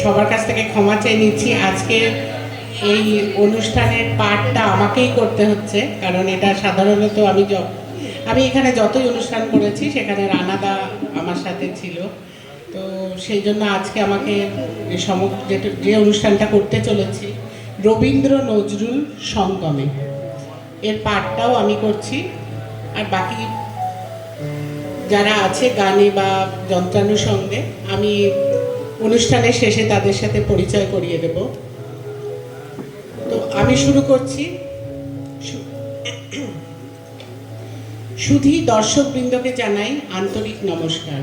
সবার কাছ থেকে ক্ষমা চেয়ে নিচ্ছি। আজকে এই অনুষ্ঠানের পার্টটা আমাকেই করতে হচ্ছে, কারণ এটা সাধারণত আমি এখানে যতই অনুষ্ঠান করেছি সেখানে রানাদা আমার সাথে ছিল। তো সেই জন্য আজকে আমাকে যে অনুষ্ঠানটা করতে চলেছি রবীন্দ্র নজরুল সঙ্গমে, এর পার্টটাও আমি করছি। আর বাকি যারা আছে গানে বা যন্ত্রানুর সঙ্গে আমি অনুষ্ঠানের শেষে তাদের সাথে পরিচয় করিয়ে দেব। তো আমি শুরু করছি। শুধু দর্শকবৃন্দকে জানাই আন্তরিক নমস্কার।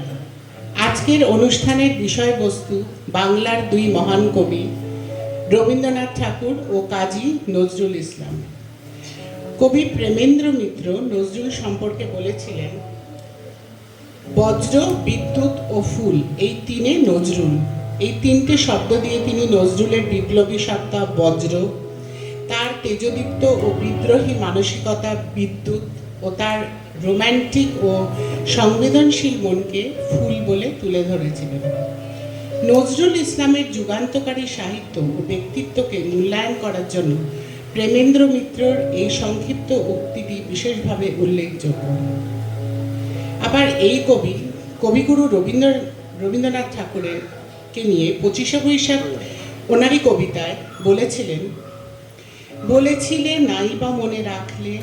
আজকের অনুষ্ঠানের বিষয়বস্তু বাংলার দুই মহান কবি রবীন্দ্রনাথ ঠাকুর ও কাজী নজরুল ইসলাম। কবি প্রেমেন্দ্র মিত্র নজরুল সম্পর্কে বলেছিলেন, বজ্র, বিদ্যুৎ ও ফুল, এই তিনে নজরুল। এই তিনটে শব্দ দিয়ে তিনি নজরুলের বিপ্লবী সত্তা বজ্র, তার তেজদীপ্ত ও বিদ্রোহী মানসিকতা বিদ্যুৎ ও তার রোম্যান্টিক ও সংবেদনশীল মনকে ফুল বলে তুলে ধরেছিলেন। নজরুল ইসলামের যুগান্তকারী সাহিত্য ও ব্যক্তিত্বকে মূল্যায়ন করার জন্য প্রেমেন্দ্র মিত্রর এই সংক্ষিপ্ত উক্তিটি বিশেষভাবে উল্লেখযোগ্য। আবার এই কবিগুরু রবীন্দ্রনাথ ঠাকুরকে নিয়ে 25শে বৈশাখ ওনারই কবিতায় বলেছিলে নাই বা মনে রাখলে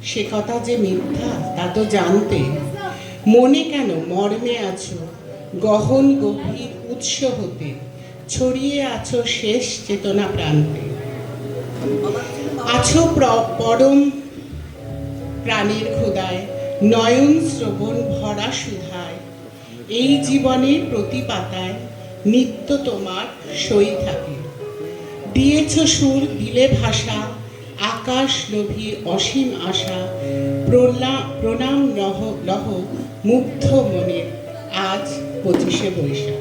সে কথা যে মিথ্যা তা তো জানতে, মনে কেন মর্মে আছো গহন গভীর উৎস হতে, ছড়িয়ে আছো শেষ চেতনা প্রান্তে, আছো পরম প্রাণীর ক্ষুদায়, নয়ন শ্রবণ ভরা সুধায়, এই জীবনের প্রতি পাতায় নিত্য তোমার সই থাকে, দিয়েছ সুর দিলে ভাষা, আকাশ লোভী অসীম আশা, প্রণাম লহ মুগ্ধ মনের আজ 25শে বৈশাখ।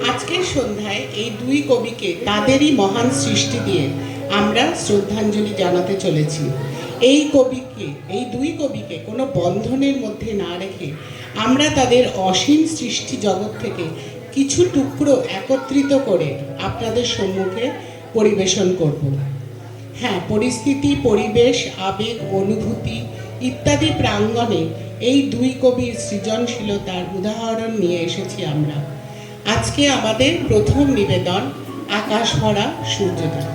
আজকের সন্ধ্যায় এই দুই কবিকে তাদেরই মহান সৃষ্টি দিয়ে আমরা শ্রদ্ধাঞ্জলি জানাতে চলেছি। এই দুই কবিকে কোনো বন্ধনের মধ্যে না রেখে আমরা তাদের অসীম সৃষ্টি জগৎ থেকে কিছু টুকরো একত্রিত করে আপনাদের সম্মুখে পরিবেশন করব। হ্যাঁ, পরিস্থিতি, পরিবেশ, আবেগ, অনুভূতি ইত্যাদি প্রাঙ্গণে এই দুই কবির সৃজনশীলতার উদাহরণ নিয়ে এসেছি আমরা। আজকে আমাদের প্রথম নিবেদন আকাশ ভরা সূর্যোদয়।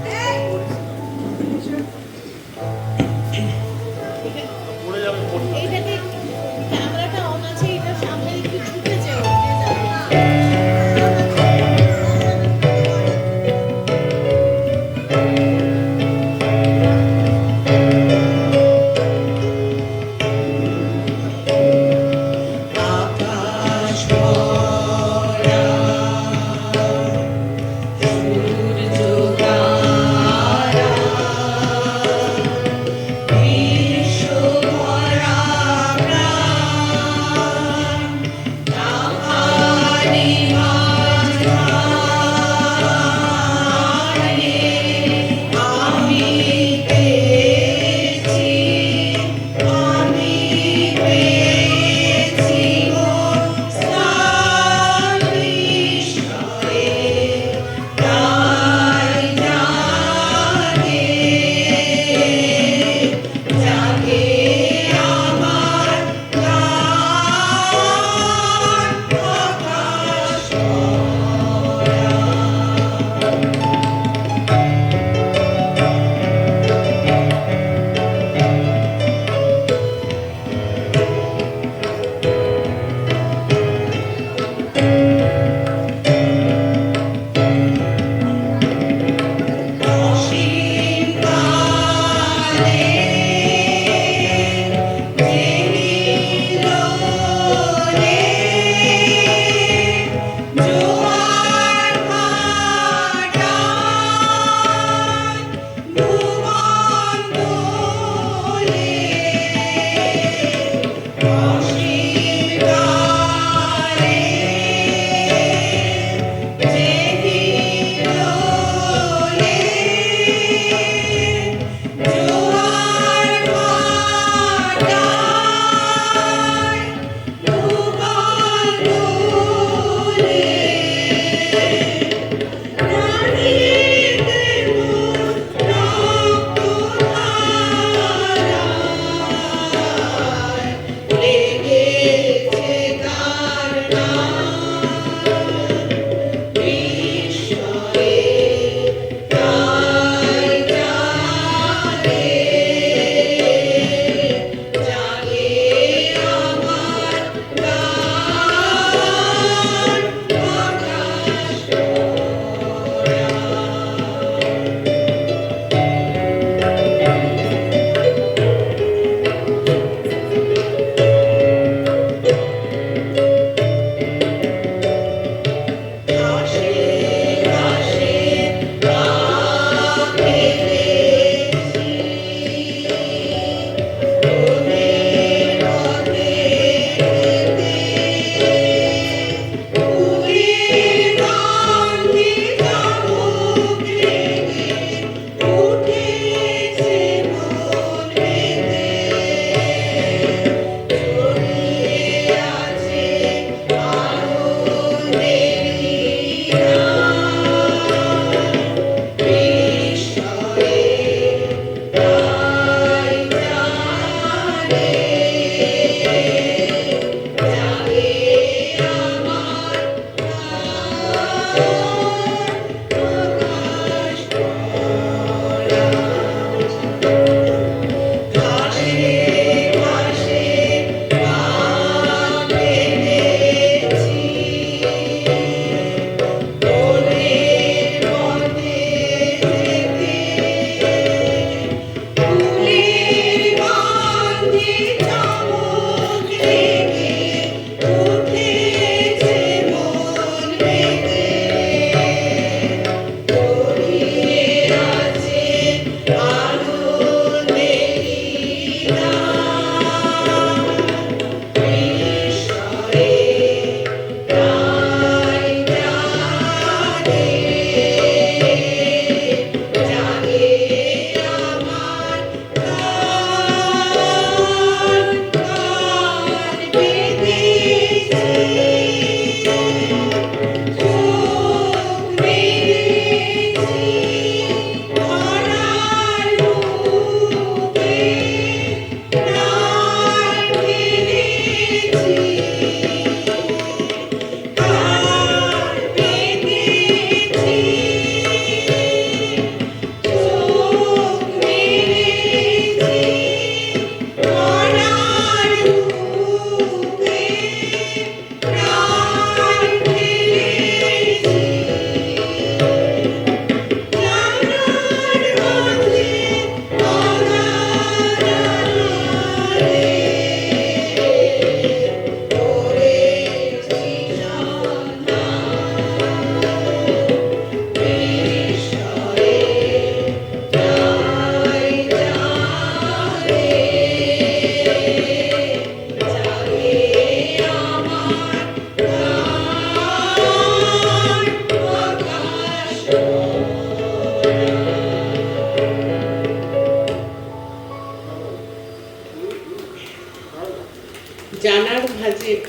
জানার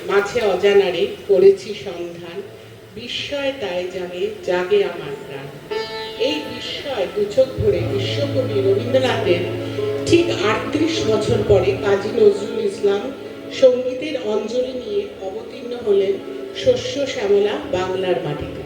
মাঝে অজানারে করেছি সন্ধান, বিস্ময় তাই জাগে আমার প্রাণ। এই বিস্ময় দুচোখ ভরে বিশ্বকবি রবীন্দ্রনাথের ঠিক ৩৮ বছর পরে কাজী নজরুল ইসলাম সঙ্গীতের অঞ্জলি নিয়ে অবতীর্ণ হলেন শস্য শ্যামলা বাংলার মাটিতে।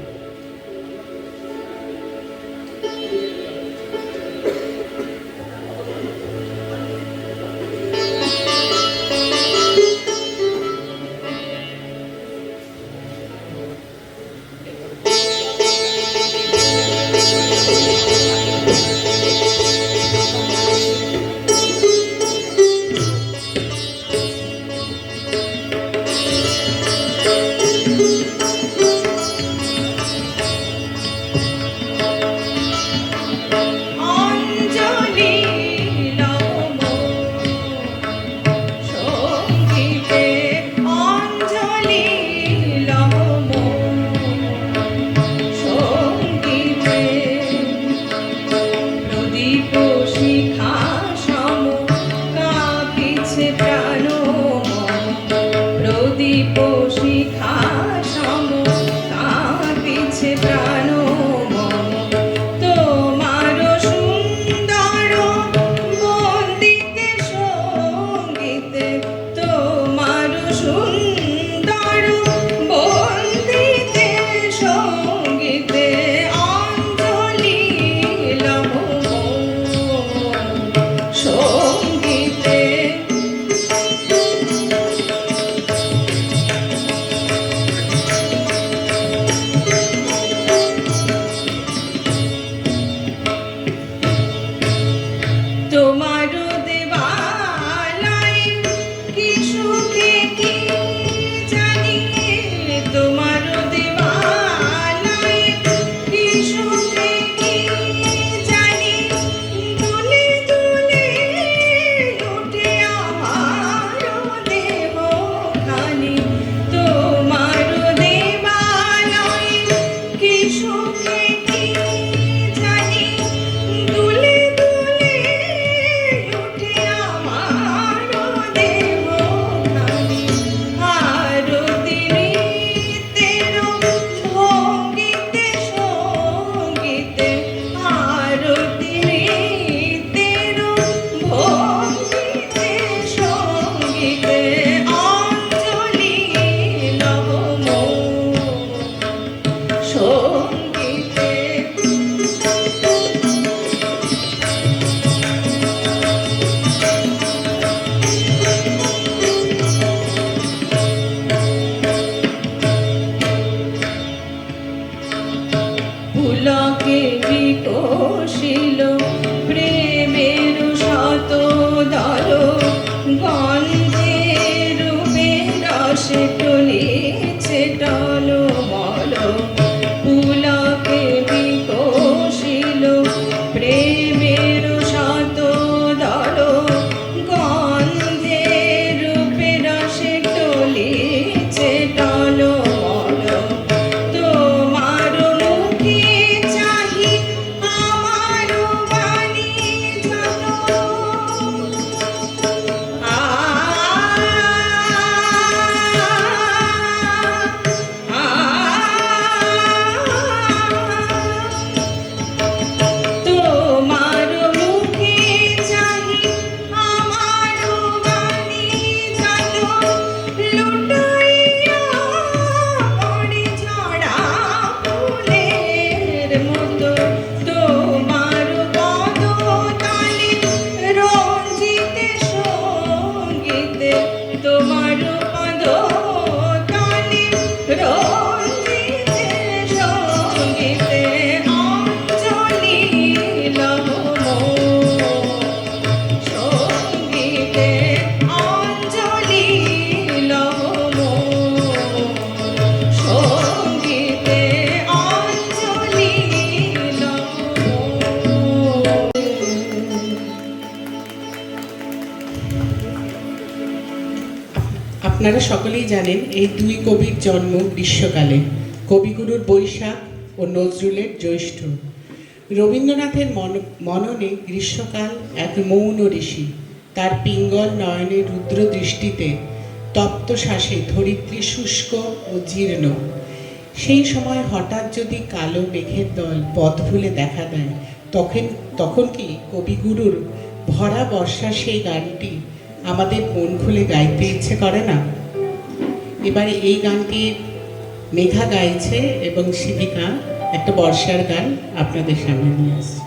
তোমার মুখে চাহি আমার আপনারা সকলেই জানেন এই দুই কবির জন্ম গ্রীষ্মকালে, কবিগুরুর বৈশাখ ও নজরুলের জ্যৈষ্ঠ। রবীন্দ্রনাথের মননে গ্রীষ্মকাল এক মৌন ঋষি, তার পিঙ্গল নয়নের রুদ্র দৃষ্টিতে তপ্ত শ্বাসে ধরিত্রী শুষ্ক ও জীর্ণ। সেই সময় হঠাৎ যদি কালো মেঘের দল পথ ভুলে দেখা দেয়, তখন কি কবিগুরুর ভরা বর্ষা সেই গানটি আমাদের মন খুলে গাইতে ইচ্ছে করে না? এবারে এই গানটি মেঘা গাইছে এবং শিবিকা একটা বর্ষার গান আপনাদের সামনে নিয়ে আসছে।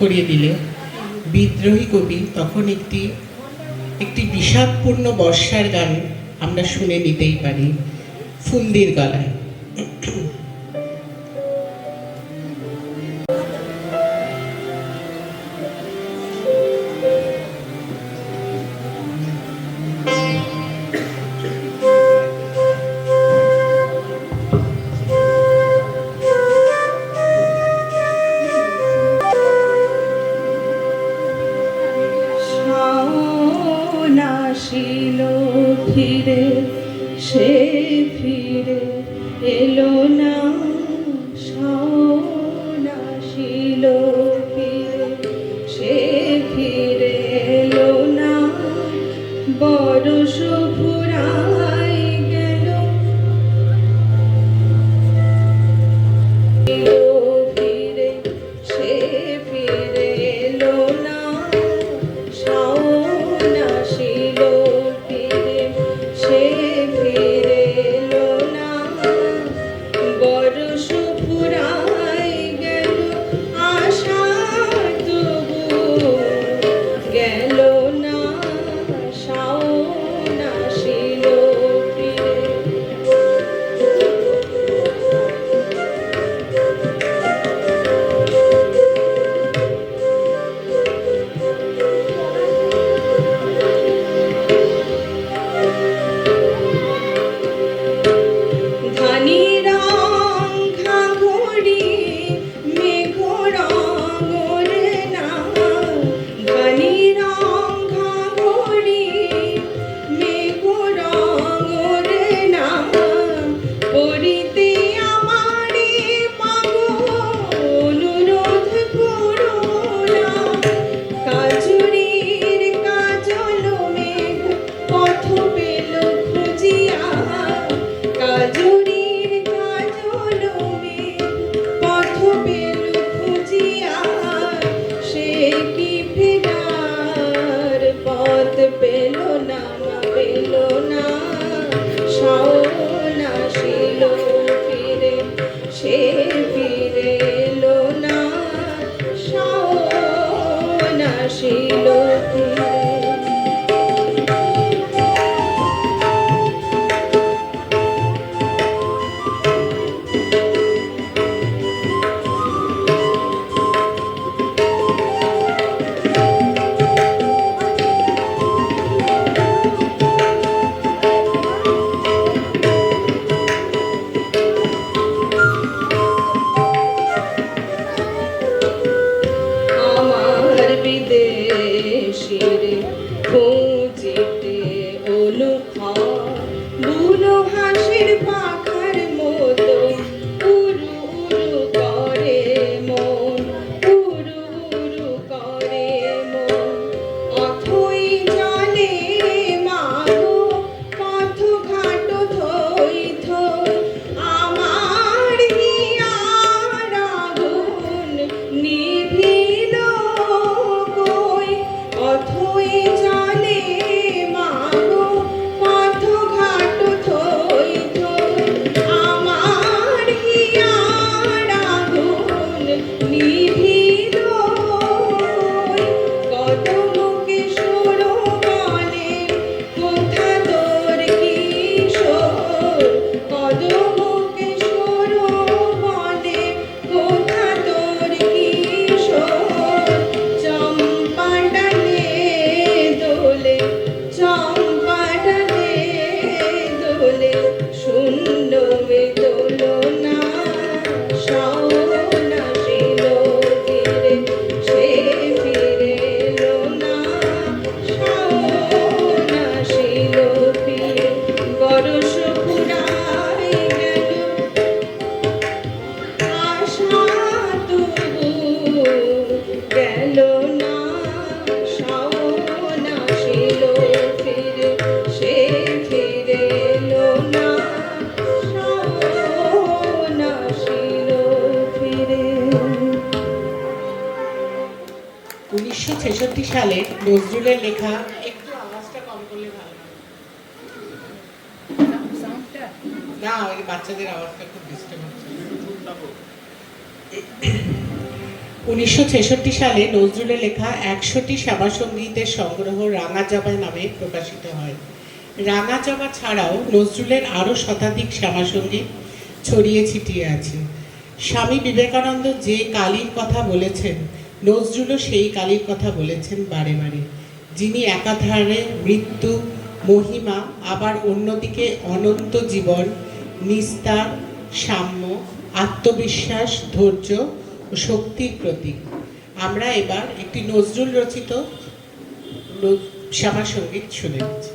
করিয়ে দিলে বিদ্রোহী কবি তখন একটি বিষাদপূর্ণ বর্ষার গান আমরা শুনে নিতেই পারি ফুলদির গলায়। ফিরে সে ফিরে এলো না। বরষ ফুরাই গেল ফিরে সে ফিরে এলো না শাওন আসিল ফিরে সে ফিরে এলো না বরষ ফুরাই গেল আশা তবু গেল না শাওন আসিল ফিরে ধানি রং ঘাঘরি মেঘ রং ওরে না ধানি রং ঘাঘরি মেঘ রং ওরে না পরিতে আমারে মাগো অনুরোধ করো না কাজরির কাজল মেঘ পথ পেল খুঁজিয়া কাজরির কাজল মেঘ পথ পেল খুঁজিয়া সে কি ফেরার পথ পেল না পেল না শাওন আসিল ফিরে সে ফিরে এলো না শাওন আসিল ফিরে আমার বিদেশির খুঁজিতে অনুক্ষণ বুনো হাসির পাখার মতো উড়ু উড়ু করে মন উড়ু উড়ু করে মন অথই জলে মাগো পথ ঘাট থই থই আমার হিয়ার আগুন নিভিল কই অথই জলে মাগো পথ ঘাট থই থই আমার হিয়ার আগুন নিভিল কই কদম কিশোর বলে কোথা তোর কিশোর কদম কিশোর বলে কোথা তোর কিশোর চম্পা ডালে দোলে চম্পা ডালে দোলে শূন্য মে দোলনা শাওন আসিল ফিরে সে ফিরে এলো না শাওন আসিল ফিরে বরষ ফুরাই গেল আশা তবু গেল না শাওন আসিল ফিরে সে ফিরে এলো না শাওন আসিল ফিরে 1966 সালে নজরুলের লেখা একটু আওয়াজটা কম করলে ভালো হয়। না ওই বাচ্চাদের আওয়াজটা খুব ডিস্টার্ব হচ্ছে 1966 সালে নজরুলের লেখা 100টি শ্যামাসঙ্গীতের সংগ্রহ রাঙা জবা নামে প্রকাশিত হয়। রাঙা জবা ছাড়াও নজরুলের আরও শতাধিক শ্যামাসঙ্গীত ছড়িয়ে ছিটিয়ে আছে। স্বামী বিবেকানন্দ যে কালীর কথা বলেছেন নজরুলও সেই কালীর কথা বলেছেন বারে বারে, যিনি একাধারে মৃত্যু, মহিমা, আবার অন্যদিকে অনন্ত জীবন, নিস্তার, সাম্য, আত্মবিশ্বাস, ধৈর্য ও শক্তির প্রতীক। আমরা এবার একটি নজরুল রচিত শ্যামাসঙ্গীত শুনে নিচ্ছি।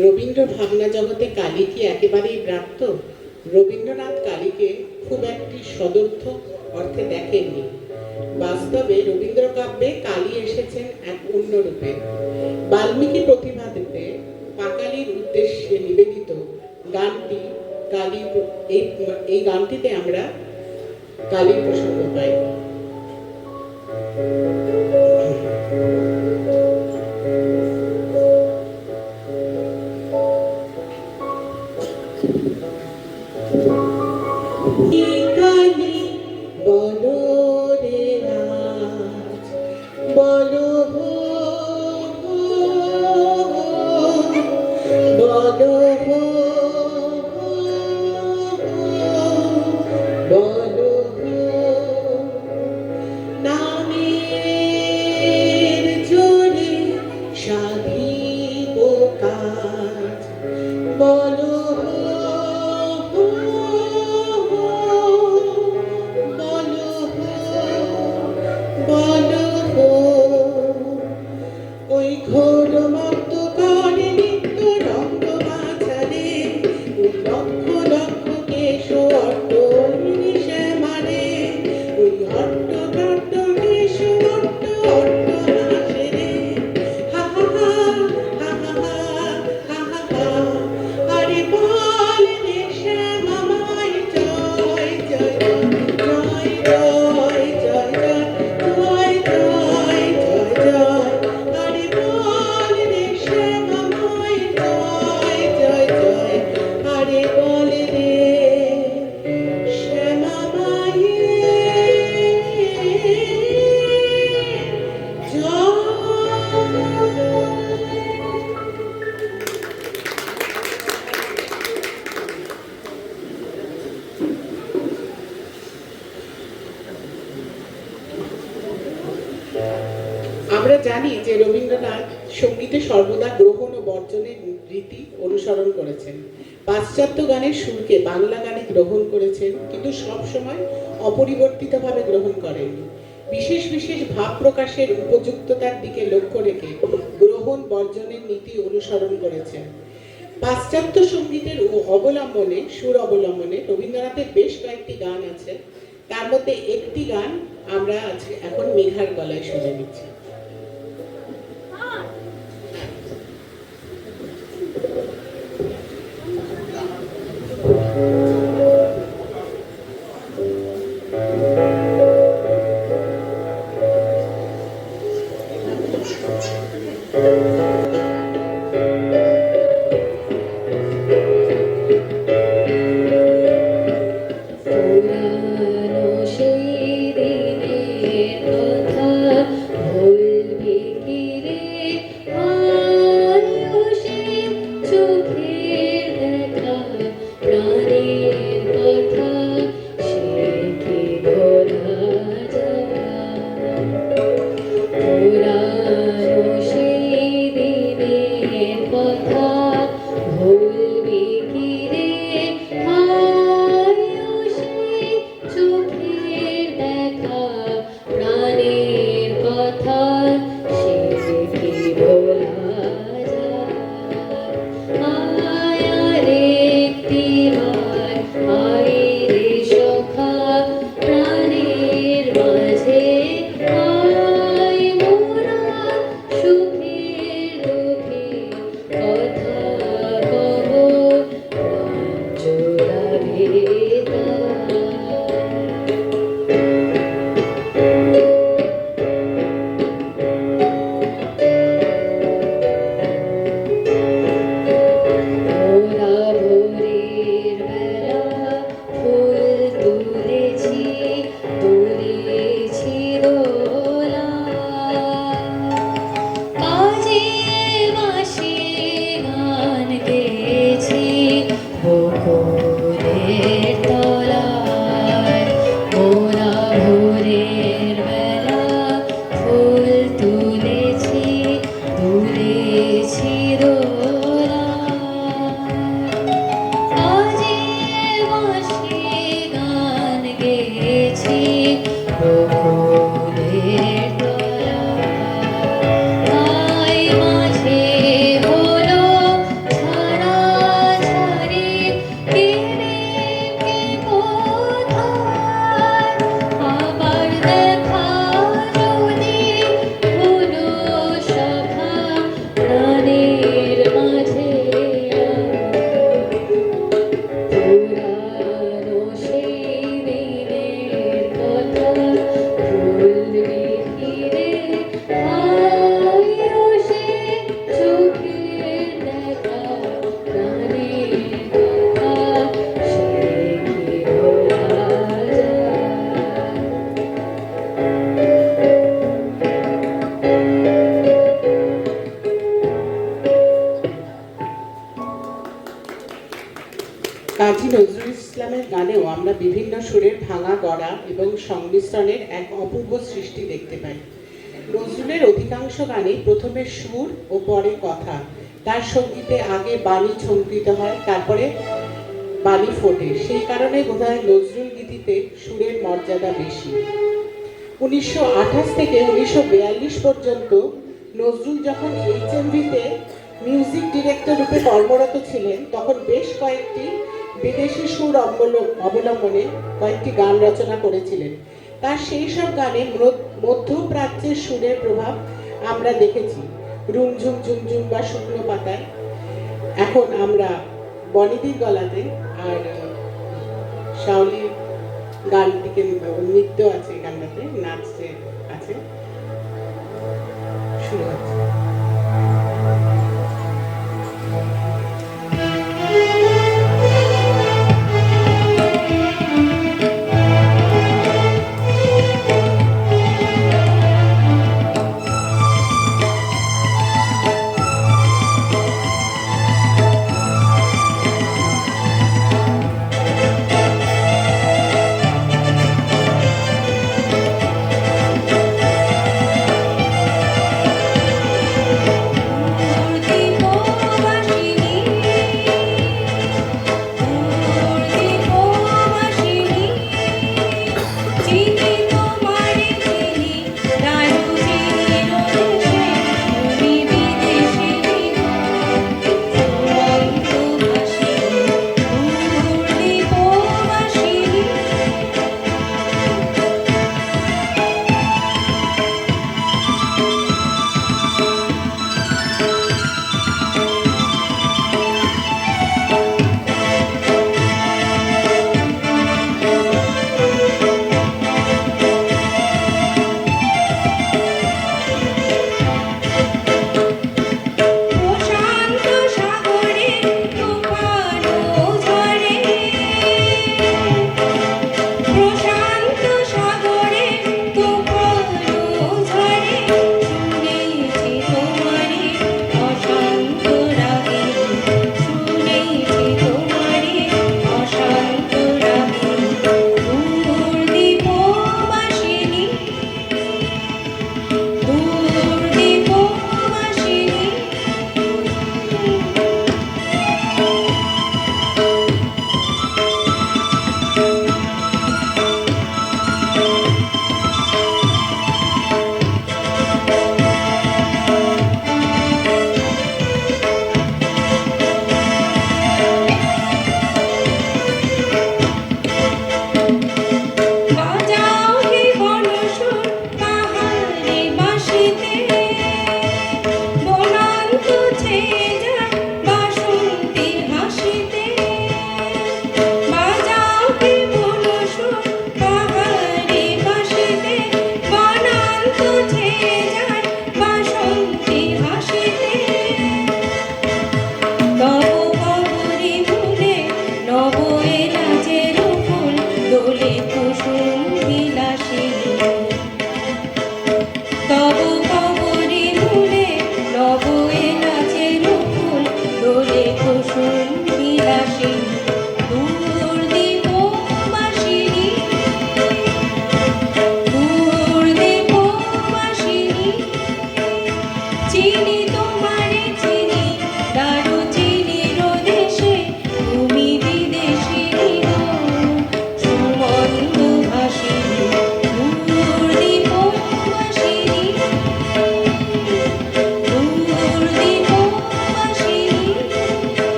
রবীন্দ্র ভাবনা জগতে কালী কি একেবারেই ব্রাত্য? রবীন্দ্রনাথ কালীকে খুব একটি সদর্থক অর্থে দেখেননি। বাস্তবে রবীন্দ্র কাব্যে কালী এসেছেন এক অন্য রূপে। বাল্মীকি প্রতিভাতে পাঁচালীর উদ্দেশ্যে নিবেদিত গানটি কালী, এই গানটিতে আমরা কালীর প্রসঙ্গ পাই। কালী বলো রে আজ, বলো বলো বলো নামের জোরে সাধিব কাজ, বলো বলো ওই ঘোর মত করে নিত্য রঙ্গ বাছারে, ওই লক্ষ লক্ষ কেশ অট্ট শ্যামারে, ওই অট্ট টট্ট কেশ অট্ট অট্ট হাসে রে, হা হা হা হা হা হা হা হা, আরে বল রে শ্যামা মাই জয় জয় জয় জয় জয় জয় জয় জয় জয়, আরে বল রে শ্যামা মাই জয় জয় জয়, আরে বল রে শ্যামা মাই আমরা জানি যে রবীন্দ্রনাথ সঙ্গীতে সর্বদা গ্রহণ ও বর্জনের রীতি অনুসরণ করেছেন। পাশ্চাত্য গানের সুরকে বাংলা গানে গ্রহণ করেছেন, কিন্তু সবসময় অপরিবর্তিতভাবে গ্রহণ করেননি। বিশেষ বিশেষ ভাব প্রকাশের উপযুক্ততার দিকে লক্ষ্য রেখে গ্রহণ বর্জনের নীতি অনুসরণ করেছেন। পাশ্চাত্য সঙ্গীতের অবলম্বনে, সুর অবলম্বনে রবীন্দ্রনাথের বেশ কয়েকটি গান আছে। তার মধ্যে একটি গান আমরা আজকে এখন মেঘার গলায় শুনে নিচ্ছি। পুরানো সেই দিনের কথা ভুলবি কি রে, আয়ো সে চোখের দেখা প্রাণের কথা, সে কি ভোলা যায়? পুরানো সেই দিনের কথা ভুলবি কি রে, আয়ো সে চোখের দেখা প্রাণের কথা, সে কি ভোলা যায়? কাজী নজরুল ইসলামের গানেও আমরা বিভিন্ন সুরের ভাঙা গড়া এবং সংমিশ্রণের এক অপূর্ব সৃষ্টি দেখতে পাই। নজরুলের অধিকাংশ গানে প্রথমে সুর ও পরে কথা, তার সঙ্গীতে আগে বাণী ঝঙ্কৃত হয়, তারপরে বাণী ফোটে। সেই কারণে বোধহয় নজরুল গীতিতে সুরের মর্যাদা বেশি। 1928 থেকে 1942 পর্যন্ত নজরুল যখন HMV-তে মিউজিক ডিরেক্টর রূপে কর্মরত ছিলেন, তখন বেশ কয়েকটি বিদেশি সুর অবলম্বনে কয়েকটি গান রচনা করেছিলেন। তার সেই সব গানে মধ্যপ্রাচ্যের সুরের প্রভাব আমরা দেখেছি, রুমঝুম ঝুমঝুম বা শুকনো পাতায়। এখন আমরা বনিদির গলাতে আর শাওলির গানটিকে, নৃত্য আছে গানটাতে, নাচতে আছে, শুরু হচ্ছে।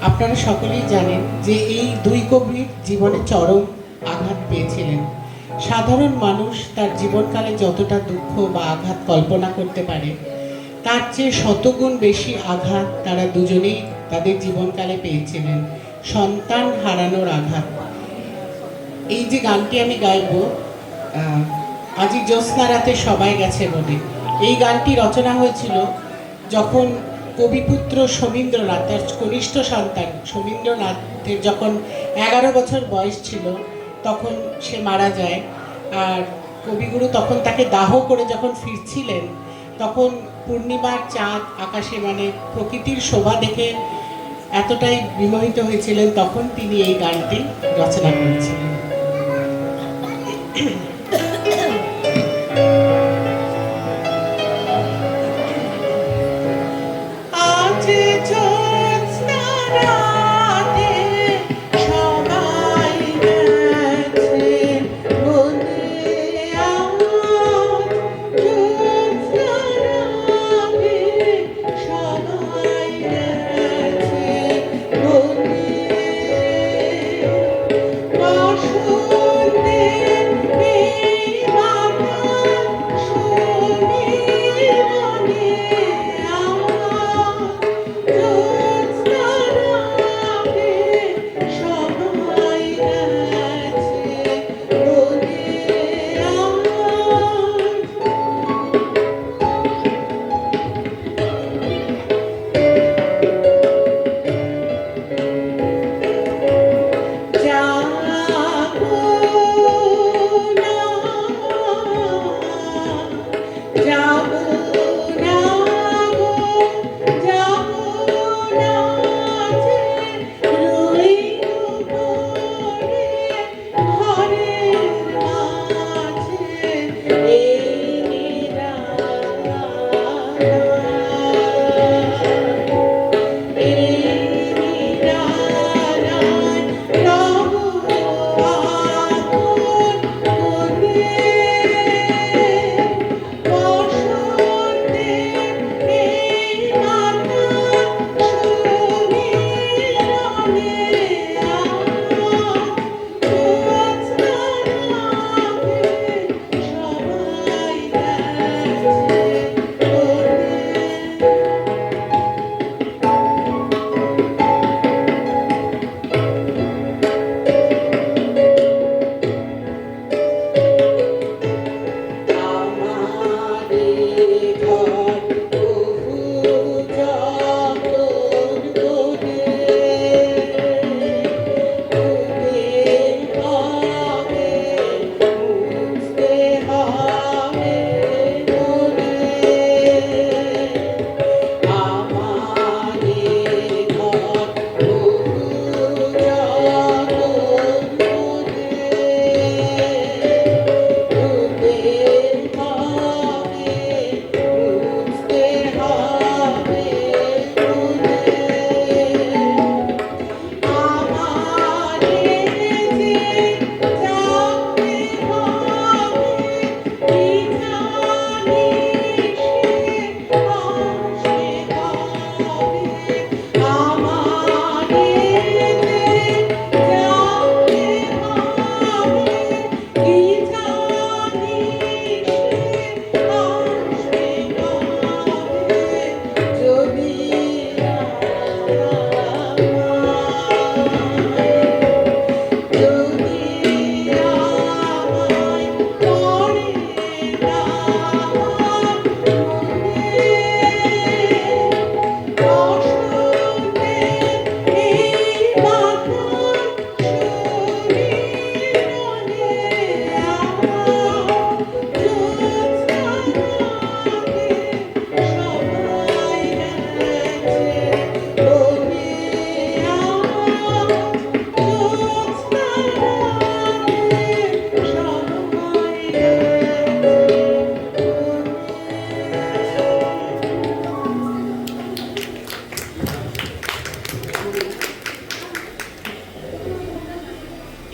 আপনারা সকলেই জানেন যে এই দুই কবির জীবনে চরম আঘাত পেয়েছিলেন। সাধারণ মানুষ তার জীবনকালে যতটা দুঃখ বা আঘাত কল্পনা করতে পারে, তার চেয়ে শতগুণ বেশি আঘাত তারা দুজনেই তাদের জীবনকালে পেয়েছিলেন। সন্তান হারানোর আঘাত। এই যে গানটি আমি গাইব, আজি জ্যোৎস্না রাতে সবাই গেছে বলে, এই গানটি রচনা হয়েছিল যখন কবিপুত্র সমীন্দ্রনাথ, তার কনিষ্ঠ সন্তান সমীন্দ্রনাথের যখন 11 বছর বয়স ছিল তখন সে মারা যায়। আর কবিগুরু তখন তাকে দাহ করে যখন ফিরছিলেন তখন পূর্ণিমার চাঁদ আকাশে, মানে প্রকৃতির শোভা দেখে এতটাই বিমোহিত হয়েছিলেন, তখন তিনি এই গানটি রচনা করেছিলেন।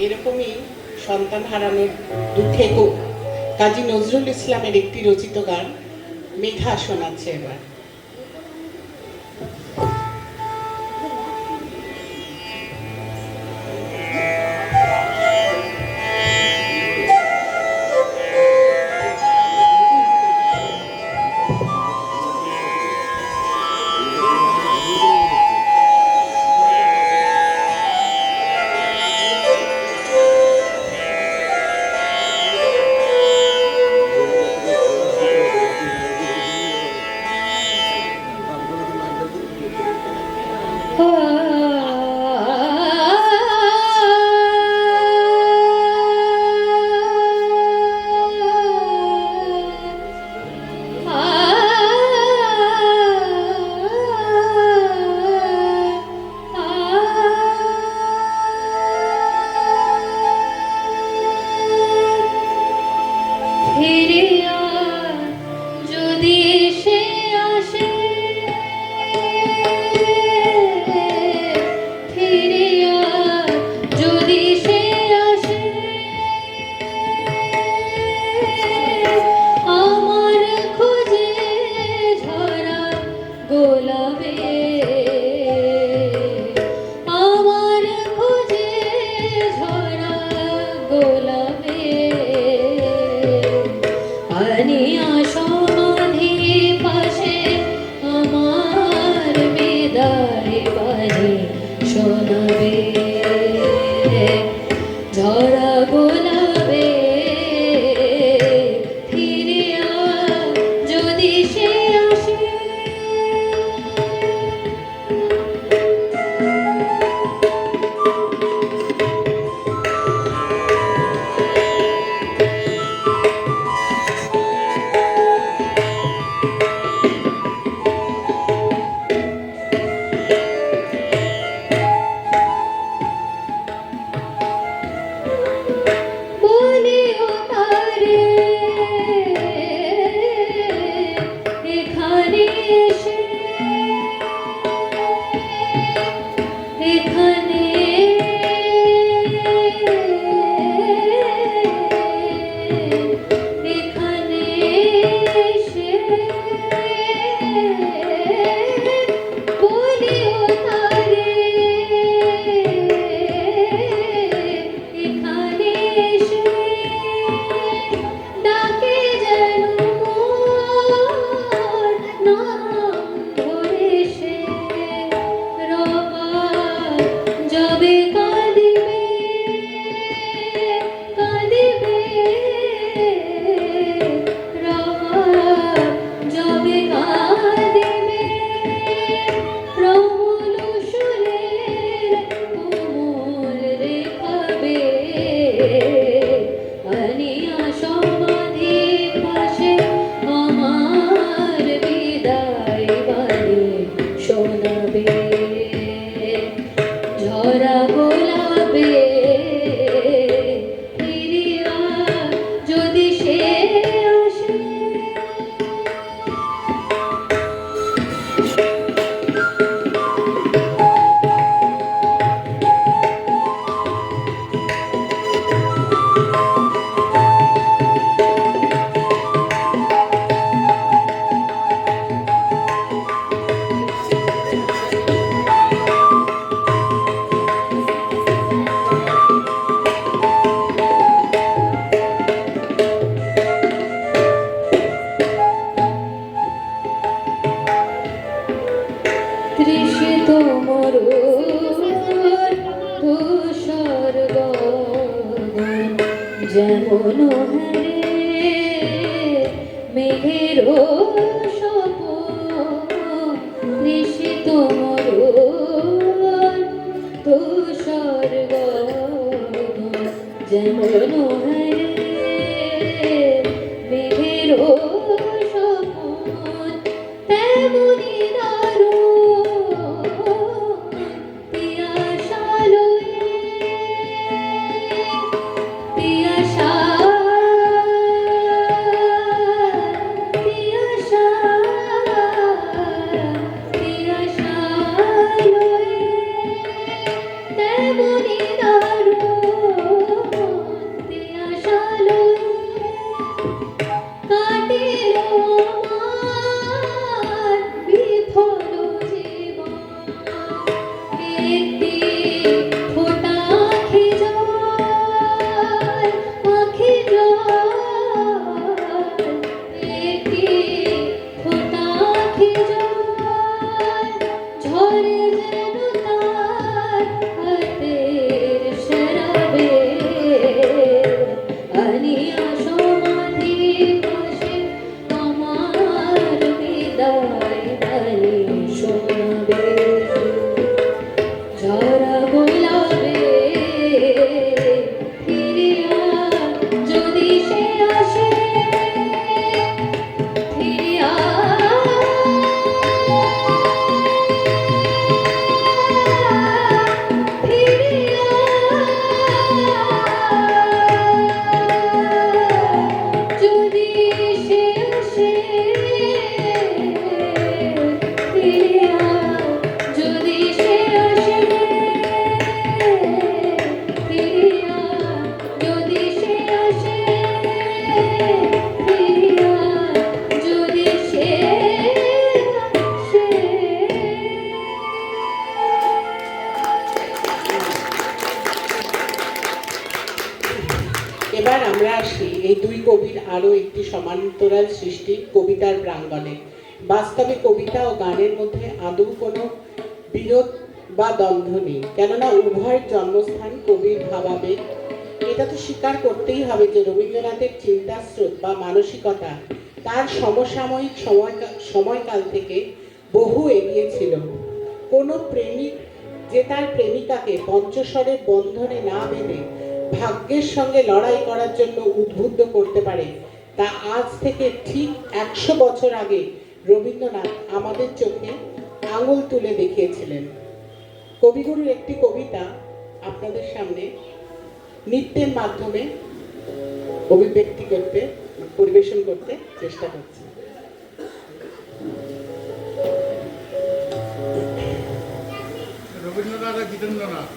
এরকমই সন্তান হারানোর দুঃখে কাজী নজরুল ইসলামের একটি রচিত গান মেঘা শোনাচ্ছে এবার। শোনাবে ঝরা গোলাপে ফিরে আয় যদি সে আসে বলিও তারে এখানে এসে এখানে এখানে এসে বলিও তারে এখানে এসে ডাকে যেন মোর নাম ধরে সে রবা যবে কাঁদিবে কাঁদিবে রবা যবে কাঁদিবে প্রমূল সুরের কোমল রেখাবে আনিয়া সমাধি পাশে আমার বিদায় বাণী শোনাবে ঝরা গোলাপে ফিরিয়া যদি সে আসে তৃষিত মরুর ধূসর গগন যেমন হারে মেঘের সপন তৃষিত মরুর ধূসর গগন যেমন হারে মেঘের সপন তেমনি এবার আমরা আসি এই দুই কবির আরো একটি সমান্তরাল সৃষ্টি কবিতার প্রাঙ্গণে। বাস্তবে কবিতা ও গানের মধ্যে আদৌ কোনো বিরোধ বা দ্বন্দ্ব নেই, কেননা উভয়ের জন্মস্থান কবির ভাবাবেগ। এটা তো স্বীকার করতেই হবে যে রবীন্দ্রনাথের চিন্তাস্রোত বা মানসিকতা তার সমসাময়িক সময়কাল থেকে বহু এগিয়ে ছিল। কোনো প্রেমিক যে তার প্রেমিকাকে পঞ্চস্বরের বন্ধনে না বেঁধে ভাগ্যের সঙ্গে লড়াই করার জন্য উদ্বুদ্ধ করতে পারে, তা আজ থেকে ঠিক 100 বছর আগে রবীন্দ্রনাথ আমাদের চোখে আঙুল তুলে দেখিয়েছিলেন। কবিগুরুর একটি কবিতা আপনাদের সামনে নৃত্যের মাধ্যমে অভিব্যক্তি করতে, পরিবেশন করতে চেষ্টা করছি। রবীন্দ্রনাথ আর জিতেন্দ্রনাথ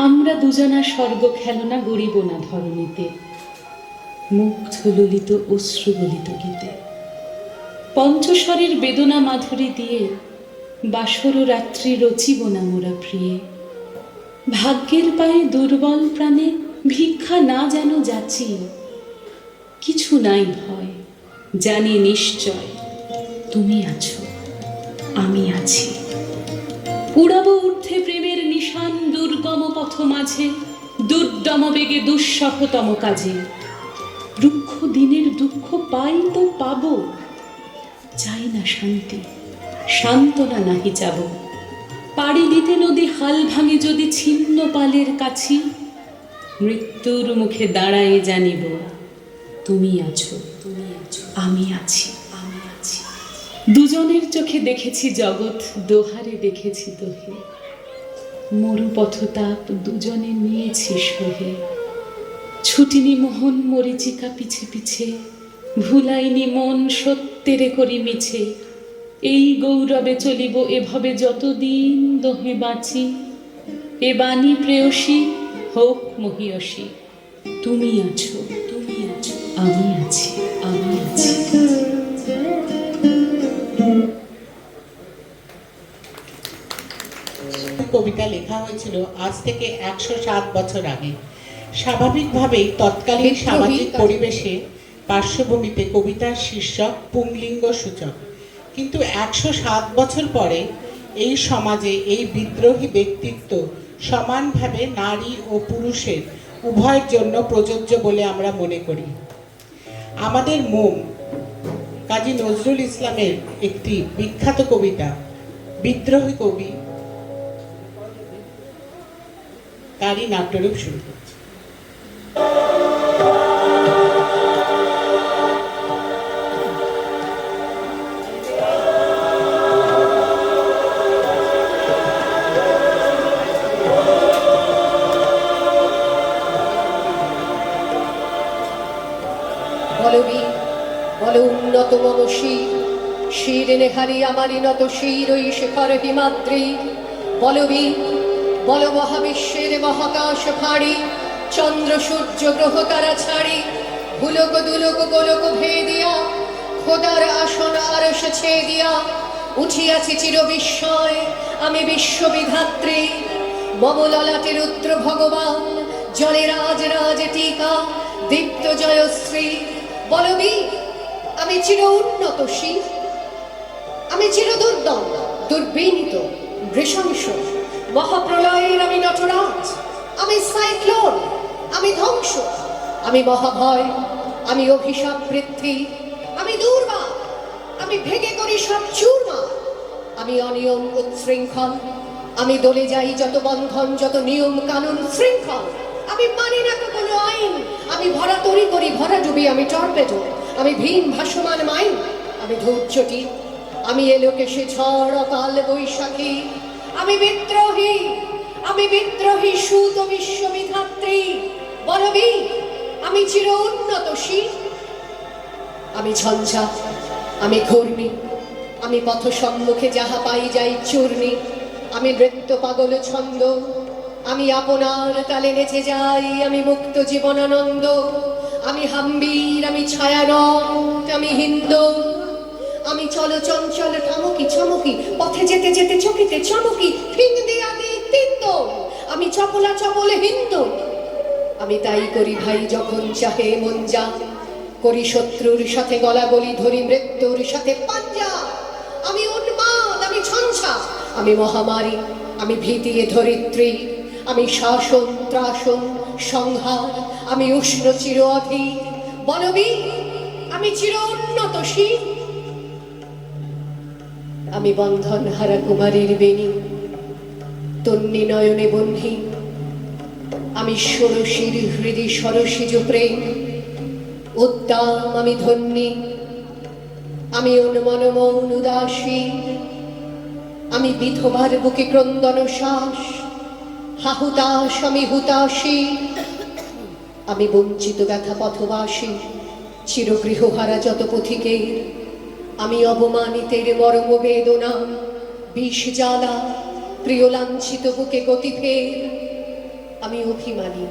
আমরা দুজনা স্বর্গ খেলনা গড়িব না ধরণীতে, মুগ্ধ ললিত অশ্রুগলিত গীতে। পঞ্চস্বরের বেদনা মাধুরী দিয়ে বাসর রাত্রি রচিব না মোরা প্রিয়ে। ভাগ্যের পায়ে দুর্বল প্রাণে ভিক্ষা না যেন যাচি, কিছু নাই ভয়, জানি নিশ্চয় তুমি আছো, আমি আছি। উড়াবো ঊর্ধ্বে প্রেমের নিশান দুর্গম পথ মাঝে, দুর্দম বেগে দুঃসহতম কাজে। রুক্ষ দিনের দুঃখ পাই তো পাবো, চাই না শান্তি, সান্ত্বনা নাহি যাব। পাড়ি দিতে নদী হাল ভাঙে যদি ছিন্ন পালের কাছি, মৃত্যুর মুখে দাঁড়ায়ে জানিব তুমি আছো, আমি আছি, আমি আছি। দুজনের চোখে দেখেছি জগৎ, দোহারে দেখেছি দোহে। মরুপথতাপ দুজনে নিয়েছি সহে। ছুটিনি মোহন মরিচিকা পিছে পিছে, ভুলাইনি মন সত্যেরে করি মিছে। এই গৌরবে চলিব এভাবে যতদিন দোহে বাঁচি। এ বাণী প্রেয়সী হোক মহিয়সী, তুমি আছো, তুমি আছো, আমি আছি, আমি আছি। কবিতা লেখা হয়েছিল আজ থেকে 107 বছর আগে। স্বাভাবিকভাবেই তৎকালীন সামাজিক পরিবেশে পার্শ্বভূমিতে কবিতার শীর্ষক পুংলিঙ্গ সূচক, কিন্তু 107 বছর পরে এই সমাজে এই বিদ্রোহী ব্যক্তিত্ব সমানভাবে নারী ও পুরুষের উভয়ের জন্য প্রযোজ্য বলে আমরা মনে করি। আমাদের মোম কাজী নজরুল ইসলামের একটি বিখ্যাত কবিতা বিদ্রোহী কবি, তারই নাট্যরূপ শুরু করছে। বলবি বল উন্নত মম শির, শির নেহারি আমারি নত শির ওই শেখর হিমাদ্রি। বলবি বল মহাবিশ্বের মহাকাশ ফাড়ি, চন্দ্র সূর্য গ্রহ তারা ছাড়ি। ভুলক দুলক গোলক ভেদিয়া, খোদার আসন আরশ ছেদিয়া। উঠিয়াছি চির বিস্ময় আমি বিশ্ববিধাত্রী। মম ললাটে রুদ্র ভগবান, জলে রাজ রাজ টিকা দীপ্ত জয়শ্রী। বলবি আমি চির উন্নত শির, আমি চির দুর্দম দুর্বিনীত নৃশংস। মহাপ্রলয়ের আমি নটরাজ, আমি সাইক্লোন, আমি ধ্বংস। আমি মহাভয়, আমি অভিশাপ বৃদ্ধি, আমি দুর্বার, আমি ভেঙে করি সব চূর্মা। আমি অনিয়ম উচ্ছৃঙ্খল, আমি দলে যাই যত বন্ধন যত নিয়ম কানুন শৃঙ্খল। আমি মানি না কোনো আইন, আমি ভরা তরি করি ভরা ডুবি। আমি টর্পেডো, আমি ভীম ভাসমান মাইন, আমি ধৈর্যটি, আমি এলোকেশে ঝড় অকাল বৈশাখী। আমি বিদ্রোহী, আমি বিদ্রোহী সুত বিশ্ববিধাত্রী। বলবি আমি চির উন্নত শির, আমি ঝঞ্ঝা, আমি ঘূর্ণি, আমি পথ সম্মুখে যাহা পাই যাই চূর্ণি। আমি নৃত্য পাগল ছন্দ, আমি আপনার তালে নেচে যাই। আমি মুক্ত জীবনানন্দ, আমি হাম্বীর, আমি ছায়ানট, আমি হিন্দু। আমি চল চঞ্চল ঠামকি চমকি, পথে যেতে যেতে চকিতে চমকি। ফিং দিয়া দি তিন্দ, আমি চপলা চপল হিন্দু। আমি তাই করি ভাই যখন চাহে মন যা, করি শত্রুর সাথে গলাগলি, ধরি মৃত্যুর সাথে পাঞ্জা। আমি উন্মাদ, আমি ঝঞ্ঝা, আমি মহামারী, আমি ভীতিয়ে ধরিত্রী, আমি শাসন ত্রাসন সংহার, আমি উষ্ণ চির অধীর বলবীর, আমি চির উন্নতশীল। আমি বন্ধন হারা কুমারীর বেণী, তন্নি নয়নে বন্ধি, আমি ষোড়শীর হৃদি সরসিজ প্রেম উদ্দাম, আমি ধন্যী, আমি উন্মন মৌন উদাসী, আমি বিধবার বুকে ক্রন্দন শ্বাস, হাহুতাস আমি হুতাশী, আমি বঞ্চিত ব্যথা পথবাসী, চিরগৃহহারা যত পথিকের, আমি অবমানিতের মরম বেদনা, বিষ জ্বালা প্রিয় লাঞ্ছিত বুকে গতি ফের, আমি অভিমানী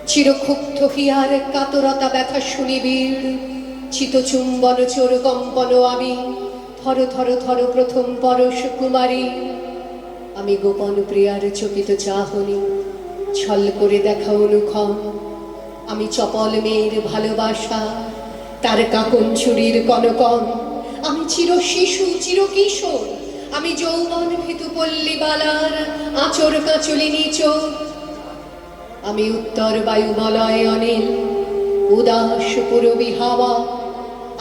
চিরক্ষুব্ধ হিয়ার কাতরতা ব্যথা শুনিবীর, চিতচুম্বন চোর কম্পন আমি, থর থর থর প্রথম পরশ কুমারী, আমি গোপন প্রিয়ার চকিত চাহনি, ছল করে দেখা অনুক্ষণ, আমি চপল মেয়ের ভালোবাসা, তার কাকন চুরির কনকন, আমি চির শিশু চির কিশোর, আমি যৌবন ভীতু পল্লী বালার আচর কাচলি নিচোর, আমি উত্তর বায়ু বলয় অনিল উদাস পুরবী হাওয়া,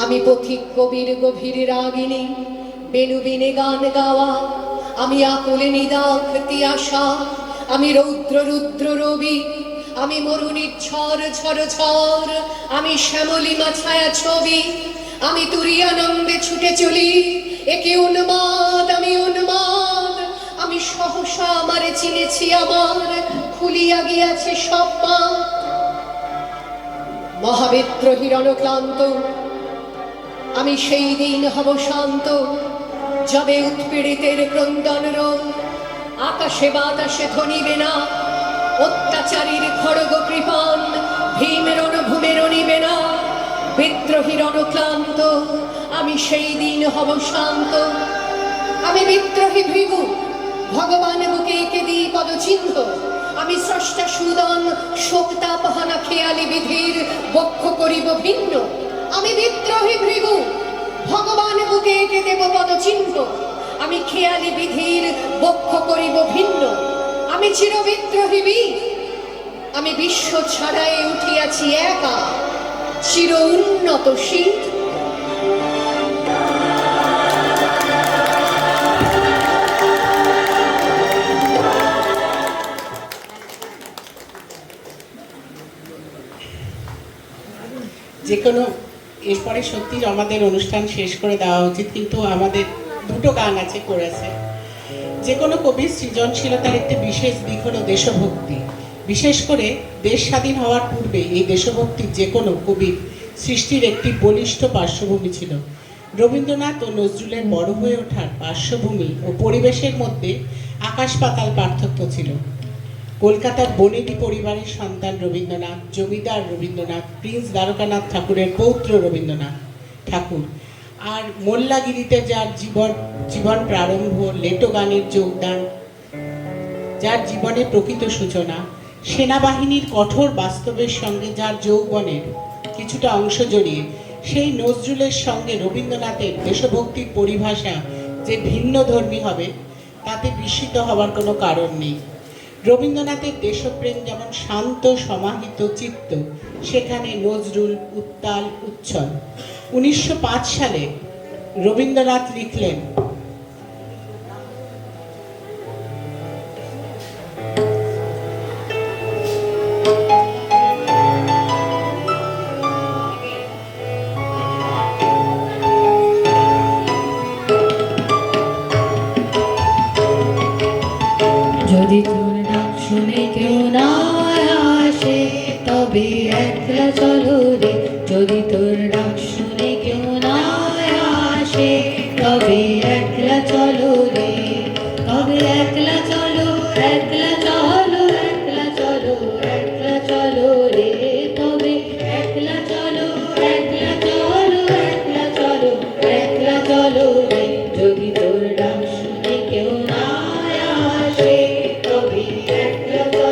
আমি পথিক কবির গভীর রাগিনী বেণুবিনে গান গাওয়া, আমি আকুলে নিদাখ তিয়াসা, আমি রৌদ্র রুদ্র রবি, আমি মরুণীর ঝড় ঝড় ঝড়, আমি শ্যামলিমা ছায়া ছবি, আমি তুরিয়ানন্দে ছুটে চলি, একে উন্মাদ আমি উন্মাদ, আমি সহসা আমারে চিনেছি আমার, খুলিয়া গিয়াছে সব পথ। মহাবিদ্রোহীর অনক্লান্ত আমি সেই দিন হব শান্ত, যবে উৎপীড়িতের ক্রন্দন রোল আকাশে বাতাসে ধ্বনিবে না, অত্যাচারীর খড়গ কৃপান ভীমের অনুভূমে রণিবে না, বিদ্রোহীর অনুক্লান্ত আমি সেই দিন হব শান্ত। আমি বিদ্রোহী ভৃগু ভগবান বুকে এঁকে দিই পদচিহ্ন, আমি স্রষ্টা সুদন শোকতাপহানা খেয়ালি বিধির বক্ষ করিব ভিন্ন, আমি বিদ্রোহী ভৃগু ভগবান বুকে এঁকে দেব পদচিহ্ন, আমি খেয়ালি বিধির বক্ষ করিব ভিন্ন, আমি চির বিদ্রোহী বীর, আমি বিশ্ব ছাড়াই উঠিয়াছি একা চির উন্নতশীল। যে কোনো এরপরে সত্যি আমাদের অনুষ্ঠান শেষ করে দেওয়া উচিত, কিন্তু আমাদের দুটো গান আছে করেছে। যে কোনো কবির সৃজনশীলতার একটি বিশেষ দিক হলো দেশভক্তি। বিশেষ করে দেশ স্বাধীন হওয়ার পূর্বে এই দেশভক্তির যে কোনো কবির সৃষ্টির একটি বলিষ্ঠ পার্শ্বভূমি ছিল। রবীন্দ্রনাথ ও নজরুলের বড় হয়ে ওঠার পার্শ্বভূমি ও পরিবেশের মধ্যে আকাশ পাতাল পার্থক্য ছিল। কলকাতার বনেদি পরিবারের সন্তান রবীন্দ্রনাথ, জমিদার রবীন্দ্রনাথ, প্রিন্স দ্বারকানাথ ঠাকুরের পৌত্র রবীন্দ্রনাথ ঠাকুর, আর মোল্লাগিরিতে যার জীবন প্রারম্ভ, লেটো গানের যোগদান, যার জীবনের প্রকৃত সূচনা, সেনাবাহিনীর কঠোর বাস্তবের সঙ্গে যার যৌবনের কিছুটা অংশ জড়িয়ে, সেই নজরুলের সঙ্গে রবীন্দ্রনাথের দেশভক্তির পরিভাষা যে ভিন্নধর্মী হবে তাতে বিস্মিত হওয়ার কোনো কারণ নেই। রবীন্দ্রনাথের দেশপ্রেম যেমন শান্ত সমাহিত চিত্ত, সেখানে নজরুল উত্তাল উচ্ছল। 1905 সালে রবীন্দ্রনাথ লিখলেন, যদি তোর নাম শুনে কেউ না আসে তবে একলা চলো রে, যদি তোর নাম শুনে কেউ না আসে তবে একলা চলো রে, তবে একলা চলো একলা চলো একলা চলো একলা চলো রে, তবে একলা চলো একলা চলো একলা চলো একলা চলো রে, যদি তোর নাম শুনে কেউ না আসে তবে একলা চলো।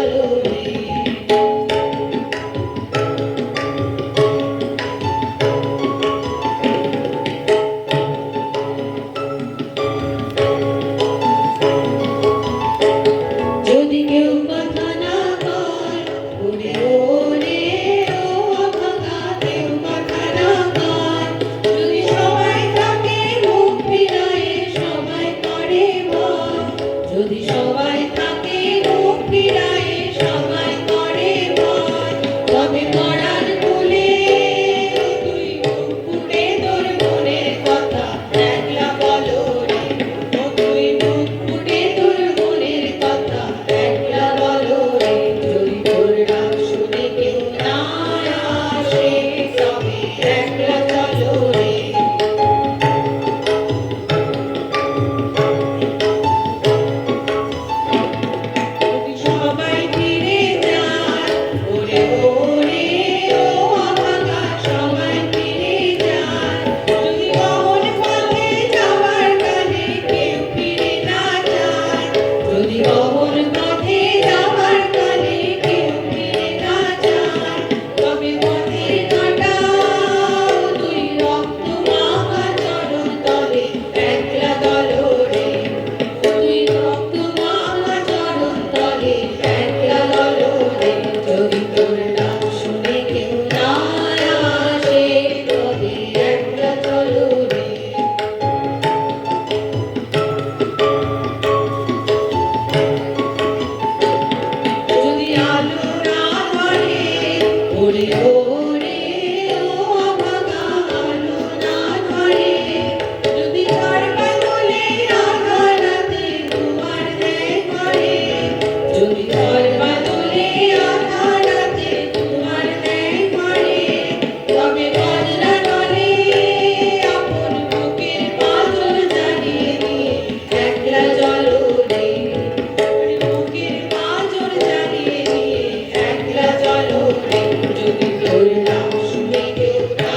তোর ডাক শুনে কেউ না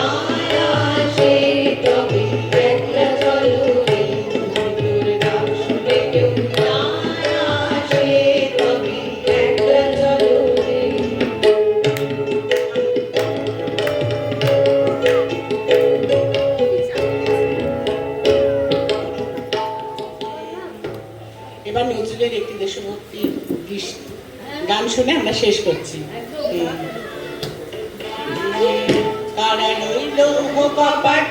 আসে তবে একলা চলো রে তোর ডাক শুনে কেউ না আসে তবে একলা চলো রে। এবার নজরুলের একটি দেশভক্তি গান শুনে আমরা শেষ করছি। তারা রইল কপাট